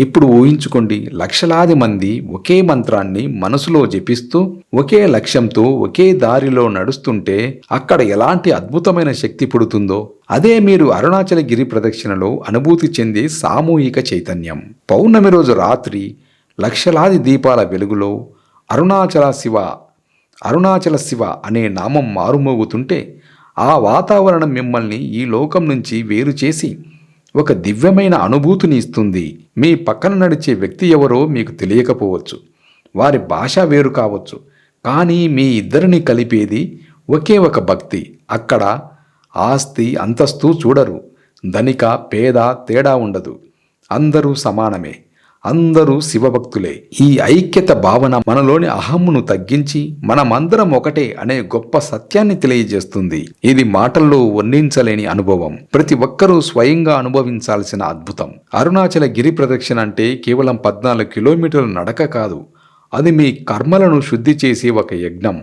ఇప్పుడు ఊహించుకోండి, లక్షలాది మంది ఒకే మంత్రాన్ని మనసులో జపిస్తూ ఒకే లక్ష్యంతో ఒకే దారిలో నడుస్తుంటే అక్కడ ఎలాంటి అద్భుతమైన శక్తి పుడుతుందో అదే మీరు అరుణాచల గిరి ప్రదక్షిణలో అనుభూతి చెందే సామూహిక చైతన్యం. పౌర్ణమి రోజు రాత్రి లక్షలాది దీపాల వెలుగులో అరుణాచల శివ అనే నామం మారుమోగుతుంటే ఆ వాతావరణం మిమ్మల్ని ఈ లోకం నుంచి వేరు చేసి ఒక దివ్యమైన అనుభూతిని ఇస్తుంది. మీ పక్కన నడిచే వ్యక్తి ఎవరో మీకు తెలియకపోవచ్చు, వారి భాష వేరు కావచ్చు, కానీ మీ ఇద్దరిని కలిపేది ఒకే ఒక భక్తి. అక్కడ ఆస్తి అంతస్తు చూడరు, ధనిక పేద తేడా ఉండదు, అందరూ సమానమే, అందరూ శివభక్తులే. ఈ ఐక్యత భావన మనలోని అహమ్మును తగ్గించి మనమందరం ఒకటే అనే గొప్ప సత్యాన్ని తెలియజేస్తుంది. ఇది మాటల్లో వర్ణించలేని అనుభవం, ప్రతి ఒక్కరూ స్వయంగా అనుభవించాల్సిన అద్భుతం. అరుణాచల గిరి ప్రదక్షిణ అంటే కేవలం 14 కిలోమీటర్ల నడక కాదు, అది మీ కర్మలను శుద్ధి చేసే ఒక యజ్ఞం.